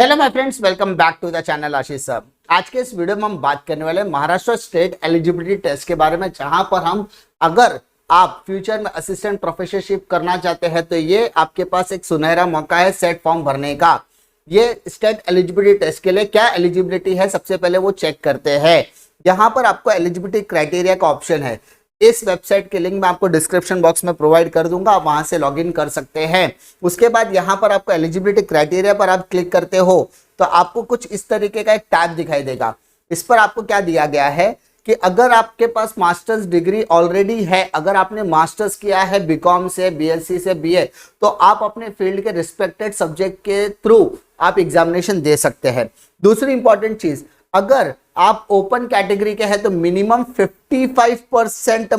Hello my friends, welcome back to the channel Ashish sir. आज के इस वीडियो में हम बात करने वाले हैं महाराष्ट्र स्टेट एलिजिबिलिटी टेस्ट के बारे में, जहां पर हम अगर आप फ्यूचर में असिस्टेंट प्रोफेसरशिप करना चाहते हैं तो ये आपके पास एक सुनहरा मौका है सेट फॉर्म भरने का। ये स्टेट एलिजिबिलिटी टेस्ट के लिए क्या एलिजिबिलिटी है सबसे पहले वो चेक करते हैं। यहाँ पर आपको एलिजिबिलिटी क्राइटेरिया का ऑप्शन है। इस वेबसाइट के लिंक मैं आपको डिस्क्रिप्शन बॉक्स में प्रोवाइड कर दूंगा, आप वहां से लॉगिन कर सकते हैं। उसके बाद यहाँ पर आपको एलिजिबिलिटी क्राइटेरिया पर आप क्लिक करते हो तो आपको कुछ इस तरीके का एक टैब दिखाई देगा। इस पर आपको क्या दिया गया है कि अगर आपके पास मास्टर्स डिग्री ऑलरेडी है, अगर आपने मास्टर्स किया है बीकॉम से, बीएससी से, बीए, तो आप अपने फील्ड के रिस्पेक्टेड सब्जेक्ट के थ्रू आप एग्जामिनेशन दे सकते हैं। दूसरी इंपॉर्टेंट चीज, अगर आप ओपन कैटेगरी के हैं तो मिनिमम 55%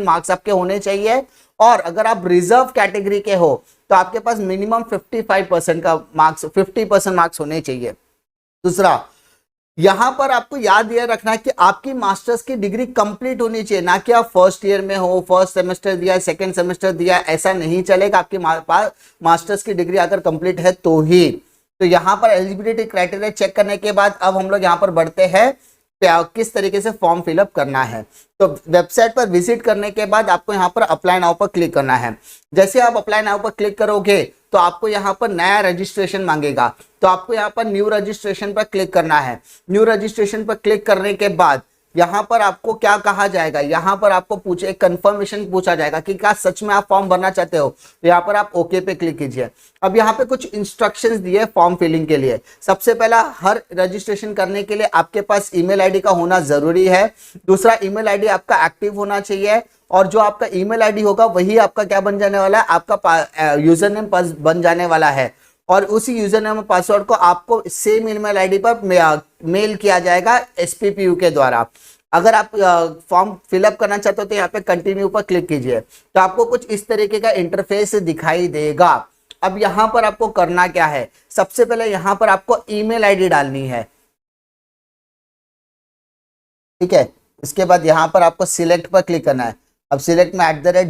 मार्क्स आपके होने चाहिए, और अगर आप रिजर्व कैटेगरी के हो तो आपके पास मिनिमम 55% का मार्क्स 50% मार्क्स होने चाहिए। दूसरा, यहां पर आपको याद ये रखना है कि आपकी मास्टर्स की डिग्री कंप्लीट होनी चाहिए, ना कि आप फर्स्ट ईयर में हो, फर्स्ट सेमेस्टर दिया, सेकंड सेमेस्टर दिया, ऐसा नहीं चलेगा। आपकी मास्टर्स की डिग्री अगर कंप्लीट है तो ही। तो यहाँ पर एलिजिबिलिटी क्राइटेरिया चेक करने के बाद अब हम लोग यहाँ पर बढ़ते हैं किस तरीके से फॉर्म फिलअप करना है। तो वेबसाइट पर विजिट करने के बाद आपको यहाँ पर अप्लाई नाउ पर क्लिक करना है। जैसे आप अप्लाई नाउ पर क्लिक करोगे तो आपको यहाँ पर नया रजिस्ट्रेशन मांगेगा, तो आपको यहाँ पर न्यू रजिस्ट्रेशन पर क्लिक करना है। न्यू रजिस्ट्रेशन पर क्लिक करने के बाद यहाँ पर आपको क्या कहा जाएगा, यहाँ पर आपको एक कंफर्मेशन पूछा जाएगा कि क्या सच में आप फॉर्म भरना चाहते हो। तो यहाँ पर आप ओके पे क्लिक कीजिए। अब यहाँ पे कुछ इंस्ट्रक्शंस दिए फॉर्म फिलिंग के लिए। सबसे पहला, हर रजिस्ट्रेशन करने के लिए आपके पास ईमेल आईडी का होना जरूरी है। दूसरा, ईमेल आईडी आपका एक्टिव होना चाहिए, और जो आपका ईमेल आईडी होगा वही आपका क्या बन जाने वाला है, आपका यूजर नेम बन जाने वाला है। और उसी यूजर नेम और पासवर्ड को आपको सेम ईमेल आईडी पर मेल किया जाएगा SPPU के द्वारा। अगर आप फॉर्म फिलअप करना चाहते हो तो यहाँ पे कंटिन्यू पर क्लिक कीजिए, तो आपको कुछ इस तरीके का इंटरफेस दिखाई देगा। अब यहाँ पर आपको करना क्या है, सबसे पहले यहाँ पर आपको ईमेल आईडी डालनी है, ठीक है। इसके बाद यहाँ पर आपको सिलेक्ट पर क्लिक करना है। अब सिलेक्ट में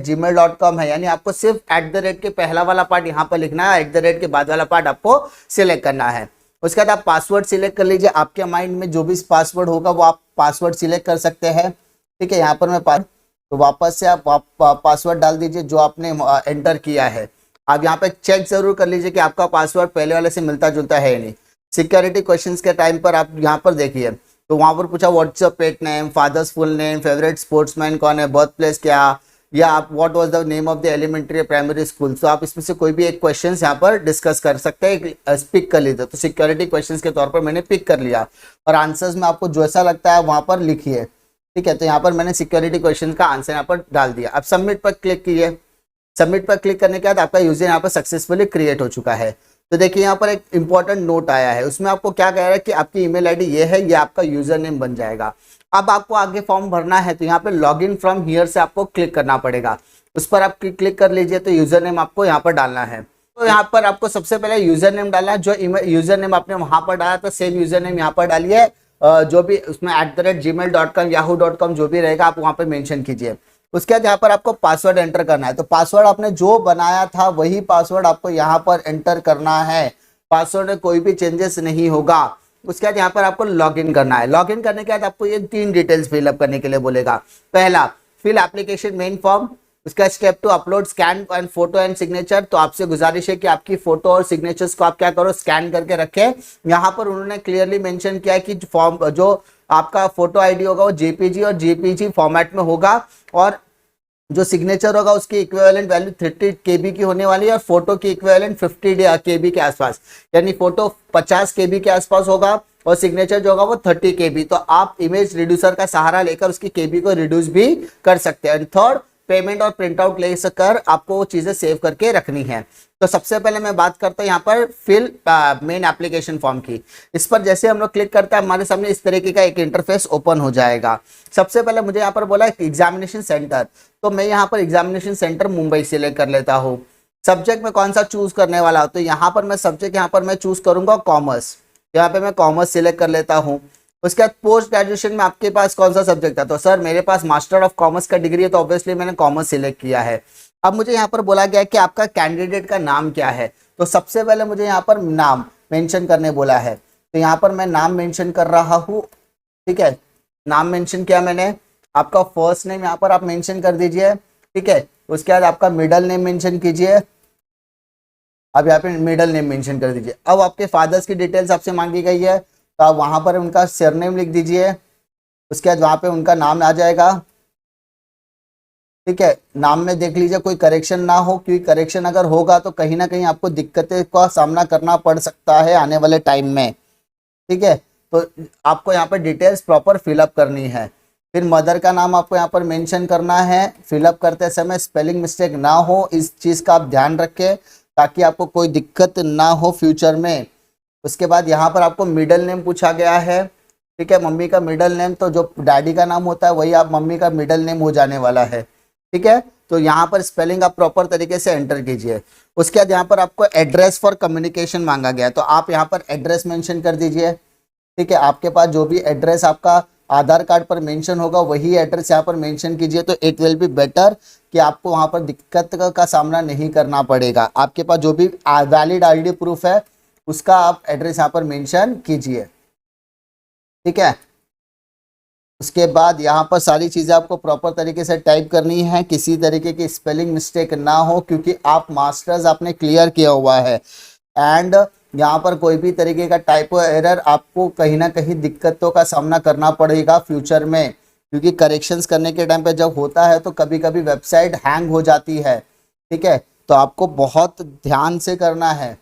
@gmail.com है, यानी आपको सिर्फ @ के पहला वाला पार्ट यहाँ पर लिखना है, @ के बाद वाला पार्ट आपको सिलेक्ट करना है। उसके बाद आप पासवर्ड सिलेक्ट कर लीजिए। आपके माइंड में जो भी पासवर्ड होगा वो आप पासवर्ड सिलेक्ट कर सकते हैं, ठीक है। यहाँ पर मैं तो वापस से आप पासवर्ड डाल दीजिए जो आपने एंटर किया है। आप यहाँ पे चेक जरूर कर लीजिए कि आपका पासवर्ड पहले वाले से मिलता जुलता है या नहीं। सिक्योरिटी क्वेश्चंस के टाइम पर आप यहाँ पर देखिए, तो वहां पर पूछा what's your pet name, father's full name, favourite sportsman कौन है, बर्थ प्लेस क्या, या आप what was the name of the elementary primary school. तो आप इसमें से कोई भी एक क्वेश्चंस यहाँ पर डिस्कस कर सकते हैं, पिक कर लीजिए। तो सिक्योरिटी क्वेश्चंस के तौर पर मैंने पिक कर लिया, और आंसर्स में आपको जैसा लगता है वहां पर लिखिए, ठीक है। तो यहाँ पर मैंने सिक्योरिटी क्वेश्चन का आंसर यहाँ पर डाल दिया। अब सबमिट पर क्लिक कीजिए। सबमिट पर क्लिक करने के बाद आपका यूजर यहाँ पर सक्सेसफुली क्रिएट हो चुका है। तो देखिए यहाँ पर एक इंपॉर्टेंट नोट आया है, उसमें आपको क्या कह रहा है कि आपकी ईमेल आईडी ये है, ये आपका यूजर नेम बन जाएगा। अब आपको आगे फॉर्म भरना है तो यहाँ पे लॉग इन फ्रॉम हियर से आपको क्लिक करना पड़ेगा। उस पर आप क्लिक कर लीजिए, तो यूजर नेम आपको यहाँ पर डालना है। तो यहाँ पर आपको सबसे पहले यूजर नेम डालना है। जो यूजर नेम आपने वहां पर डाला था सेम यूजर नेम यहाँ पर डालिए। जो भी उसमें @gmail.com, yahoo.com जो भी रहेगा आप वहां पर मेंशन कीजिए। उसके बाद यहाँ पर आपको पासवर्ड एंटर करना है। तो पासवर्ड आपने जो बनाया था वही पासवर्ड आपको यहाँ पर एंटर करना है। पासवर्ड में कोई भी चेंजेस नहीं होगा। उसके बाद यहाँ पर आपको लॉगिन करना है। लॉगिन करने के बाद आपको ये 3 डिटेल्स फिलअप करने के लिए बोलेगा। पहला, फिल एप्लीकेशन मेन फॉर्म। उसका step 2, upload scan and photo and signature. तो आपसे गुजारिश है कि आपकी फोटो और सिग्नेचर्स को आप क्या करो, स्कैन करके रखें। यहाँ पर उन्होंने क्लियरली मेंशन किया है कि फॉर्म जो आपका फोटो आईडी होगा वो JPG और JPG फॉर्मेट में होगा, और जो सिग्नेचर होगा उसकी इक्विवेलेंट वैल्यू 30 KB की होने वाली है, और फोटो की इक्विवेलेंट 50 KB के आसपास, यानी फोटो 50 KB के आसपास होगा और सिग्नेचर जो होगा वो 30 KB। तो आप इमेज रिड्यूसर का सहारा लेकर उसकी KB को रिड्यूस भी कर सकते हैं। थर्ड, पेमेंट और प्रिंट आउट ले कर आपको वो चीजें सेव करके रखनी है। तो सबसे पहले मैं बात करता हूँ यहाँ पर फिल मेन एप्लीकेशन फॉर्म की। इस पर जैसे हम लोग क्लिक करते हैं हमारे सामने इस तरीके का एक इंटरफेस ओपन हो जाएगा। सबसे पहले मुझे यहाँ पर बोला एग्जामिनेशन सेंटर, तो मैं यहाँ पर एग्जामिनेशन सेंटर मुंबई सिलेक्ट कर लेता हूँ। सब्जेक्ट में कौन सा चूज करने वाला हो, तो यहाँ पर मैं सब्जेक्ट यहाँ पर मैं चूज करूंगा कॉमर्स। यहाँ पे मैं कॉमर्स सिलेक्ट कर लेता हूँ। उसके बाद पोस्ट ग्रेजुएशन में आपके पास कौन सा सब्जेक्ट था, तो सर मेरे पास मास्टर ऑफ कॉमर्स का डिग्री है, तो ऑब्वियसली मैंने कॉमर्स सिलेक्ट किया है। अब मुझे यहाँ पर बोला गया है कि आपका कैंडिडेट का नाम क्या है। तो सबसे पहले मुझे यहाँ पर नाम मेंशन करने बोला है, तो यहाँ पर मैं नाम मेंशन कर रहा हूँ। ठीक है, नाम मेंशन किया मैंने। आपका फर्स्ट नेम यहाँ पर आप मेंशन कर दीजिए। ठीक है, उसके बाद आपका मिडल नेम मेंशन कीजिए। अब यहाँ पे मिडल नेम मेंशन कर दीजिए। अब आपके फादर्स की डिटेल्स आपसे मांगी गई है, तो आप वहाँ पर उनका सरनेम लिख दीजिए। उसके बाद वहाँ पे उनका नाम आ जाएगा। ठीक है, नाम में देख लीजिए कोई करेक्शन ना हो, क्योंकि करेक्शन अगर होगा तो कहीं ना कहीं आपको दिक्कतें का सामना करना पड़ सकता है आने वाले टाइम में। ठीक है, तो आपको यहाँ पर डिटेल्स प्रॉपर फिलअप करनी है। फिर मदर का नाम आपको यहाँ पर मेंशन करना है। फिलअप करते समय स्पेलिंग मिस्टेक ना हो, इस चीज़ का आप ध्यान रखें ताकि आपको कोई दिक्कत ना हो फ्यूचर में। उसके बाद यहाँ पर आपको मिडल नेम पूछा गया है। ठीक है, मम्मी का मिडल नेम, तो जो डैडी का नाम होता है वही आप मम्मी का मिडल नेम हो जाने वाला है। ठीक है, तो यहाँ पर स्पेलिंग आप प्रॉपर तरीके से एंटर कीजिए। उसके बाद यहाँ पर आपको एड्रेस फॉर कम्युनिकेशन मांगा गया है, तो आप यहाँ पर एड्रेस मेंशन कर दीजिए। ठीक है, आपके पास जो भी एड्रेस आपका आधार कार्ड पर मेंशन होगा वही एड्रेस यहाँ पर मेंशन कीजिए, तो इट विल बी बेटर कि आपको वहाँ पर दिक्कत का सामना नहीं करना पड़ेगा। आपके पास जो भी वैलिड आईडी प्रूफ है उसका आप एड्रेस यहाँ पर मेंशन कीजिए। ठीक है, उसके बाद यहाँ पर सारी चीज़ें आपको प्रॉपर तरीके से टाइप करनी है, किसी तरीके की स्पेलिंग मिस्टेक ना हो, क्योंकि आप मास्टर्स आपने क्लियर किया हुआ है। एंड यहाँ पर कोई भी तरीके का टाइपो एरर आपको कहीं ना कहीं दिक्कतों का सामना करना पड़ेगा फ्यूचर में, क्योंकि करेक्शंस करने के टाइम पे जब होता है तो कभी कभी वेबसाइट हैंग हो जाती है। ठीक है, तो आपको बहुत ध्यान से करना है।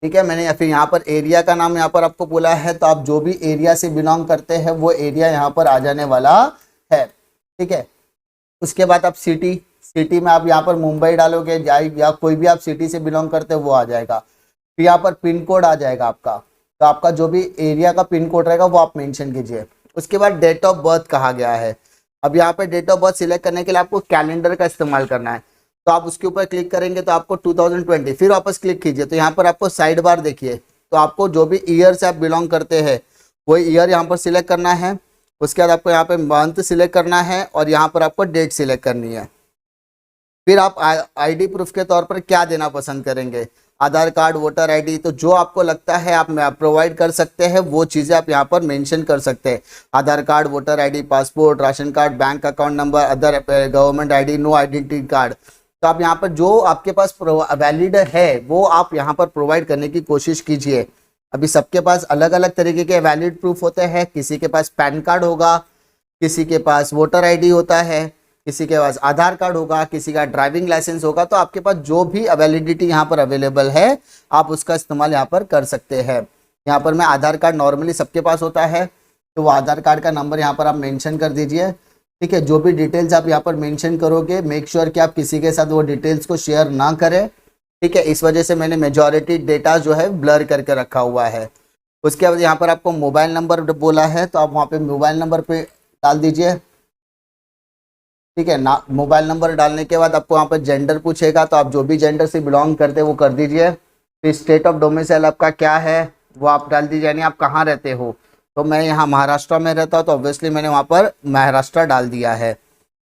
ठीक है, मैंने या फिर यहाँ पर एरिया का नाम यहाँ पर आपको बोला है, तो आप जो भी एरिया से बिलोंग करते हैं वो एरिया यहाँ पर आ जाने वाला है। ठीक है, उसके बाद आप सिटी में आप यहाँ पर मुंबई डालोगे या कोई भी आप सिटी से बिलोंग करते हैं वो आ जाएगा। फिर यहाँ पर पिन कोड आ जाएगा आपका, तो आपका जो भी एरिया का पिन कोड रहेगा वो आप मेंशन कीजिए। उसके बाद डेट ऑफ बर्थ कहा गया है। अब यहाँ पे डेट ऑफ बर्थ सिलेक्ट करने के लिए आपको कैलेंडर का इस्तेमाल करना है, तो आप उसके ऊपर क्लिक करेंगे तो आपको 2020, फिर वापस क्लिक कीजिए तो यहाँ पर आपको साइड बार देखिए, तो आपको जो भी ईयर से आप बिलोंग करते हैं वही ईयर यहाँ पर सिलेक्ट करना है। उसके बाद आपको यहाँ पे मंथ सिलेक्ट करना है और यहाँ पर आपको डेट सिलेक्ट करनी है। फिर आप आईडी प्रूफ के तौर पर क्या देना पसंद करेंगे, आधार कार्ड, वोटर आईडी, तो जो आपको लगता है आप प्रोवाइड कर सकते हैं वो चीज़ें आप यहाँ पर मेंशन कर सकते हैं। Aadhaar card, voter ID, passport, ration card, bank account number, other government ID, no identity card, तो आप यहाँ पर जो आपके पास वैलिड है वो आप यहाँ पर प्रोवाइड करने की कोशिश कीजिए। अभी सबके पास अलग अलग तरीके के वैलिड प्रूफ होते हैं, किसी के पास पैन कार्ड होगा, किसी के पास वोटर आईडी होता है, किसी के पास आधार कार्ड होगा, किसी का ड्राइविंग लाइसेंस होगा, तो आपके पास जो भी वैलिडिटी यहाँ पर अवेलेबल है आप उसका इस्तेमाल यहाँ पर कर सकते हैं। यहाँ पर मैं आधार कार्ड नॉर्मली सबके पास होता है, तो वो आधार कार्ड का नंबर यहाँ पर आप मेंशन कर दीजिए। ठीक है, जो भी डिटेल्स आप यहाँ पर मेंशन करोगे मेक श्योर कि आप किसी के साथ वो डिटेल्स को शेयर ना करें। ठीक है, इस वजह से मैंने मेजॉरिटी डेटा जो है ब्लर करके रखा हुआ है। उसके बाद यहाँ पर आपको मोबाइल नंबर बोला है, तो आप वहाँ पे मोबाइल नंबर पे डाल दीजिए। ठीक है ना, मोबाइल नंबर डालने के बाद आपको वहाँ पर जेंडर पूछेगा, तो आप जो भी जेंडर से बिलोंग करते हैं वो कर दीजिए। फिर स्टेट ऑफ डोमिसाइल आपका क्या है वो आप डाल दीजिए, यानी आप कहाँ रहते हो। तो मैं यहाँ महाराष्ट्र में रहता हूँ तो ऑब्वियसली मैंने वहाँ पर महाराष्ट्र डाल दिया है।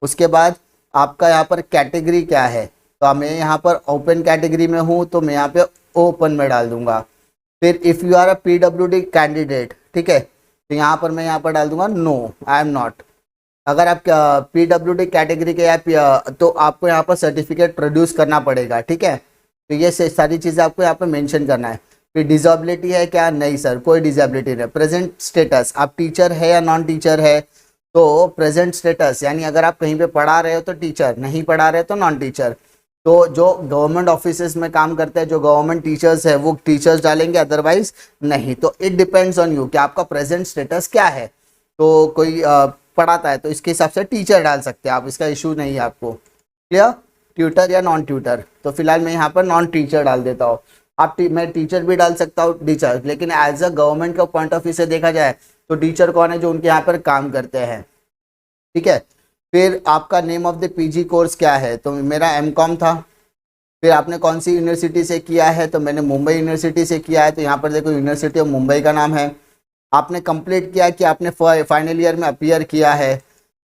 उसके बाद आपका यहाँ पर कैटेगरी क्या है, तो मैं यहाँ पर ओपन कैटेगरी में हूँ तो मैं यहाँ पे ओपन में डाल दूंगा। फिर if you are a PWD candidate, ठीक है, तो यहाँ पर मैं यहाँ पर डाल दूंगा नो आई एम नॉट। अगर आप PWD कैटेगरी के तो आपको यहाँ पर सर्टिफिकेट प्रोड्यूस करना पड़ेगा। ठीक है, तो ये सारी चीज़ें आपको यहाँ पर मेंशन करना है। फिर डिसेबिलिटी है क्या, नहीं सर कोई डिसेबिलिटी नहीं। प्रेजेंट स्टेटस, आप टीचर है या नॉन टीचर है, तो प्रेजेंट स्टेटस यानी अगर आप कहीं पे पढ़ा रहे हो तो टीचर, नहीं पढ़ा रहे तो नॉन टीचर। तो जो गवर्नमेंट ऑफिसेज में काम करते हैं, जो गवर्नमेंट टीचर्स है वो टीचर्स डालेंगे, अदरवाइज नहीं। तो इट डिपेंड्स ऑन यू कि आपका प्रेजेंट स्टेटस क्या है। तो कोई पढ़ाता है तो इसके हिसाब से टीचर डाल सकते हैं आप, इसका इशू नहीं है आपको। क्लियर, ट्यूटर या नॉन ट्यूटर, तो फिलहाल मैं यहाँ पर नॉन टीचर डाल देता हूँ। मैं टीचर भी डाल सकता हूँ टीचर, लेकिन एज अ गवर्नमेंट का पॉइंट ऑफ व्यू से देखा जाए तो टीचर कौन है, जो उनके यहाँ पर काम करते हैं। ठीक है, फिर आपका name of the PG course क्या है, तो मेरा MCOM था। फिर आपने कौन सी यूनिवर्सिटी से किया है, तो मैंने मुंबई यूनिवर्सिटी से किया है, तो यहाँ पर देखो यूनिवर्सिटी ऑफ मुंबई का नाम है। आपने कंप्लीट किया कि आपने फाइनल ईयर में अपीयर किया है,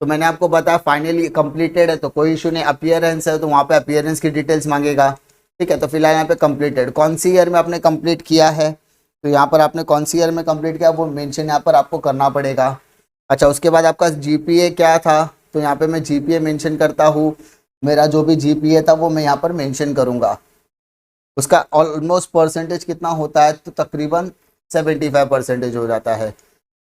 तो मैंने आपको बताया फाइनली कंप्लीटेड है तो कोई इशू नहीं, अपीयरेंस है तो वहाँ पे अपीयरेंस की डिटेल्स मांगेगा। ठीक है, तो फिलहाल यहाँ पे कंप्लीटेड, कौन सी ईयर में आपने कंप्लीट किया है, तो यहाँ पर आपने कौन सी ईयर में कंप्लीट किया वो मेंशन यहाँ पर आपको करना पड़ेगा। अच्छा, उसके बाद आपका जीपीए क्या था, तो यहाँ पे मैं जीपीए मेंशन करता हूँ, मेरा जो भी जीपीए था वो मैं यहाँ पर मेंशन करूँगा। उसका ऑलमोस्ट परसेंटेज कितना होता है, तो तकरीबन 75% हो जाता है।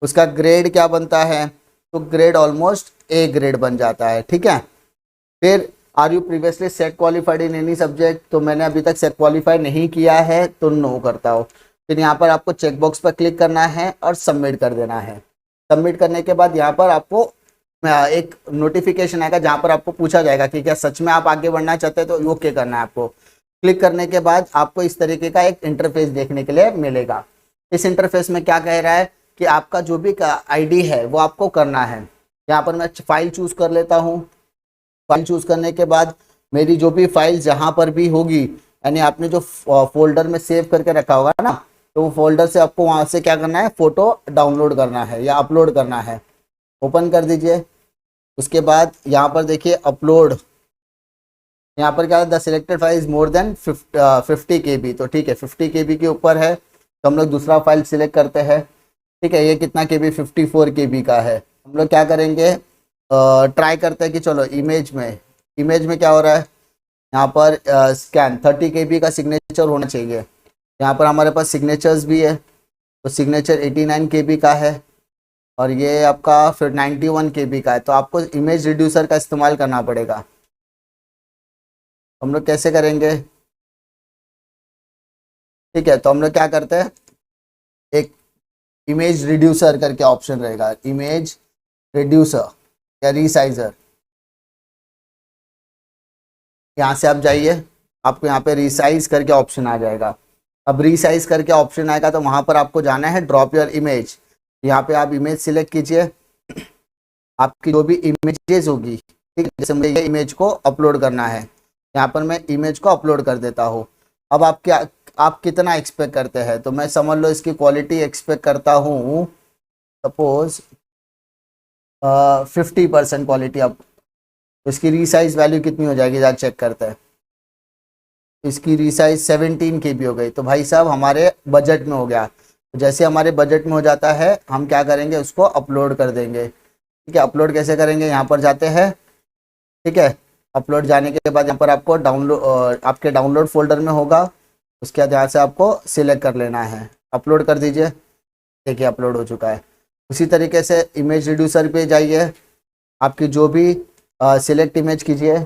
उसका ग्रेड क्या बनता है, तो ग्रेड ऑलमोस्ट ए ग्रेड बन जाता है। ठीक है, फिर are you previously set qualified in any subject, तो मैंने अभी तक सेट क्वालिफाई नहीं किया है तो नो करता हूँ। फिर यहाँ पर आपको चेक बॉक्स पर क्लिक करना है और सबमिट कर देना है। सबमिट करने के बाद यहाँ पर आपको एक नोटिफिकेशन आएगा जहाँ पर आपको पूछा जाएगा कि क्या सच में आप आगे बढ़ना चाहते हैं, तो ओके करना है आपको। क्लिक करने के बाद आपको इस तरीके का एक इंटरफेस देखने के लिए मिलेगा। इस इंटरफेस में क्या कह रहा है कि आपका जो भी आईडी है वो आपको करना है। यहाँ पर मैं फाइल चूज कर लेता हूँ। फाइल चूज करने के बाद मेरी जो भी फाइल जहाँ पर भी होगी, यानी आपने जो फोल्डर में सेव करके रखा होगा ना, तो वो फोल्डर से आपको वहाँ से क्या करना है, फोटो डाउनलोड करना है या अपलोड करना है। ओपन कर दीजिए। उसके बाद यहाँ पर देखिए अपलोड, यहाँ पर क्या है, the selected file is more than 50 KB, तो ठीक है 50 KB के ऊपर है तो हम लोग दूसरा फाइल सिलेक्ट करते हैं। ठीक है, ये कितना KB, 54 KB का है। हम लोग क्या करेंगे, ट्राई करते हैं कि चलो इमेज में क्या हो रहा है, यहाँ पर स्कैन 30 KB का सिग्नेचर होना चाहिए। यहाँ पर हमारे पास सिग्नेचर्स भी है, तो सिग्नेचर 89 KB का है और ये आपका फिर 91 KB का है। तो आपको इमेज रिड्यूसर का इस्तेमाल करना पड़ेगा। हम लोग कैसे करेंगे, ठीक है, तो हम लोग क्या करते हैं, एक इमेज रिड्यूसर करके ऑप्शन रहेगा, इमेज रिड्यूसर या रीसाइजर। यहाँ से आप जाइए, आपको यहाँ पे रिसाइज करके ऑप्शन आ जाएगा। अब रिसाइज करके ऑप्शन आएगा तो वहाँ पर आपको जाना है ड्रॉप योर इमेज। यहाँ पे आप इमेज सिलेक्ट कीजिए, आपकी जो भी इमेजेस होगी, ठीक है, जैसे मुझे ये इमेज को अपलोड करना है, यहाँ पर मैं इमेज को अपलोड कर देता हूँ। अब आप कितना एक्सपेक्ट करते हैं, तो मैं समझ लो इसकी क्वालिटी एक्सपेक्ट करता हूँ सपोज 50% क्वालिटी। अब इसकी रीसाइज वैल्यू कितनी हो जाएगी, ज़रा चेक करते हैं। इसकी रीसाइज 17 KB हो गई, तो भाई साहब हमारे बजट में हो गया। तो जैसे हमारे बजट में हो जाता है हम क्या करेंगे, उसको अपलोड कर देंगे। ठीक है, अपलोड कैसे करेंगे, यहाँ पर जाते हैं। ठीक है, अपलोड जाने के बाद यहाँ पर आपको डाउनलोड, आपके डाउनलोड फोल्डर में होगा, उसके बाद यहाँ से आपको सिलेक्ट कर लेना है, अपलोड कर दीजिए। देखिए अपलोड हो चुका है। उसी तरीके से इमेज रिड्यूसर पे जाइए, आपकी जो भी सिलेक्ट इमेज कीजिए।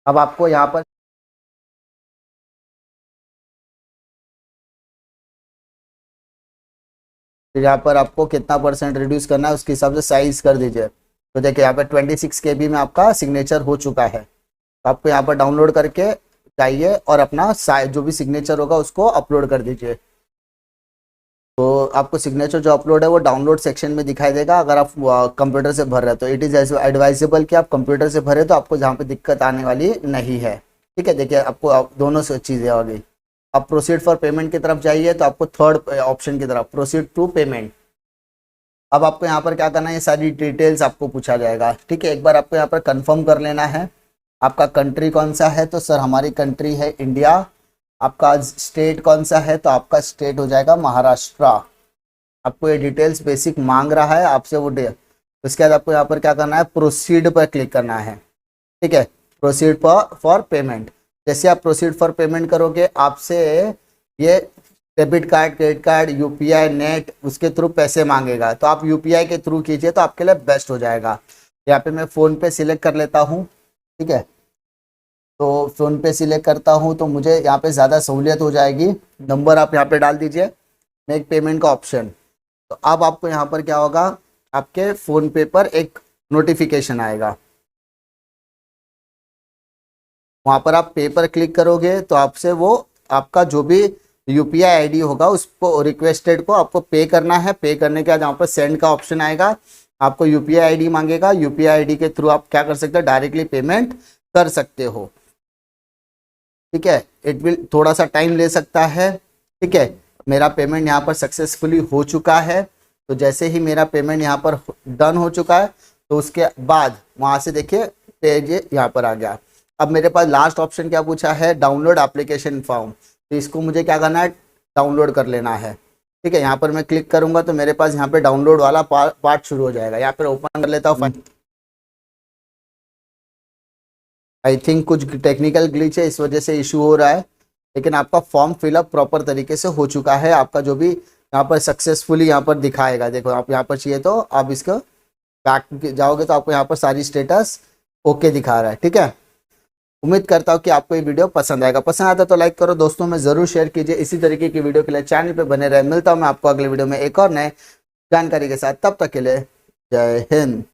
अब आपको यहाँ पर फिर यहाँ पर आपको कितना % रिड्यूस करना है उसके हिसाब से साइज कर दीजिए। तो देखिए यहाँ पर 26 KB में आपका सिग्नेचर हो चुका है। तो आपको यहाँ पर डाउनलोड करके जाइए और अपना जो भी सिग्नेचर होगा उसको अपलोड कर दीजिए। तो आपको सिग्नेचर जो अपलोड है वो डाउनलोड सेक्शन में दिखाई देगा। अगर आप कंप्यूटर से भर रहे हो तो इट इज़ एडवाइजेबल कि आप कंप्यूटर से भरे, तो आपको जहाँ पे दिक्कत आने वाली नहीं है। ठीक है, देखिए आपको दोनों से चीज़ें आ गई। आप प्रोसीड फॉर पेमेंट की तरफ जाइए, तो आपको थर्ड ऑप्शन की तरफ प्रोसीड टू पेमेंट। अब आपको यहाँ पर क्या करना है, ये सारी डिटेल्स आपको पूछा जाएगा। ठीक है, एक बार आपको यहाँ पर कंफर्म कर लेना है। आपका कंट्री कौन सा है, तो सर हमारी कंट्री है इंडिया। आपका स्टेट कौन सा है, तो आपका स्टेट हो जाएगा महाराष्ट्र। आपको ये डिटेल्स बेसिक मांग रहा है आपसे वो उसके बाद आपको यहाँ पर क्या करना है, प्रोसीड पर क्लिक करना है। ठीक है, प्रोसीड फॉर पेमेंट। जैसे आप प्रोसीड फॉर पेमेंट करोगे आपसे ये debit card, credit card, UPI, net, उसके थ्रू पैसे मांगेगा। तो आप यूपीआई के थ्रू कीजिए तो आपके लिए बेस्ट हो जाएगा। यहाँ पे मैं फ़ोन पे सिलेक्ट कर लेता हूँ। ठीक है, तो फ़ोन पे सिलेक्ट करता हूँ तो मुझे यहाँ पे ज़्यादा सहूलियत हो जाएगी। नंबर आप यहाँ पे डाल दीजिए, मेक पेमेंट का ऑप्शन। तो अब आपको यहाँ पर क्या होगा, आपके फ़ोन पे पर एक नोटिफिकेशन आएगा। वहाँ पर आप पे पर क्लिक करोगे तो आपसे वो आपका जो भी यूपीआई आईडी होगा उसको रिक्वेस्टेड को आपको पे करना है। पे करने के बाद यहाँ पर सेंड का ऑप्शन आएगा, आपको यूपीआई आईडी मांगेगा। यूपीआई आईडी के थ्रू आप क्या कर सकते हो, डायरेक्टली पेमेंट कर सकते हो। ठीक है, इट विल थोड़ा सा टाइम ले सकता है। ठीक है, मेरा पेमेंट यहाँ पर सक्सेसफुली हो चुका है। तो जैसे ही मेरा पेमेंट यहाँ पर डन हो चुका है तो उसके बाद वहां से देखिए पेज यहाँ पर आ गया। अब मेरे पास लास्ट ऑप्शन क्या पूछा है, डाउनलोड एप्लीकेशन फॉर्म। तो इसको मुझे क्या करना है, डाउनलोड कर लेना है। ठीक है, यहाँ पर मैं क्लिक करूंगा तो मेरे पास यहाँ पे डाउनलोड वाला पार्ट शुरू हो जाएगा। यहाँ पर ओपन कर लेता हूँ। आई थिंक कुछ टेक्निकल ग्लिच है, इस वजह से इशू हो रहा है, लेकिन आपका फॉर्म फिलअप प्रॉपर तरीके से हो चुका है। आपका जो भी यहाँ पर सक्सेसफुली यहाँ पर दिखाएगा, देखो आप यहाँ पर चाहिए तो आप इसको बैक जाओगे तो आपको यहाँ पर सारी स्टेटस ओके दिखा रहा है। ठीक है, उम्मीद करता हूँ कि आपको ये वीडियो पसंद आएगा। पसंद आता तो लाइक करो, दोस्तों में जरूर शेयर कीजिए। इसी तरीके की वीडियो के लिए चैनल पे बने रहे। मिलता हूँ मैं आपको अगले वीडियो में एक और नए जानकारी के साथ, तब तक के लिए जय हिंद।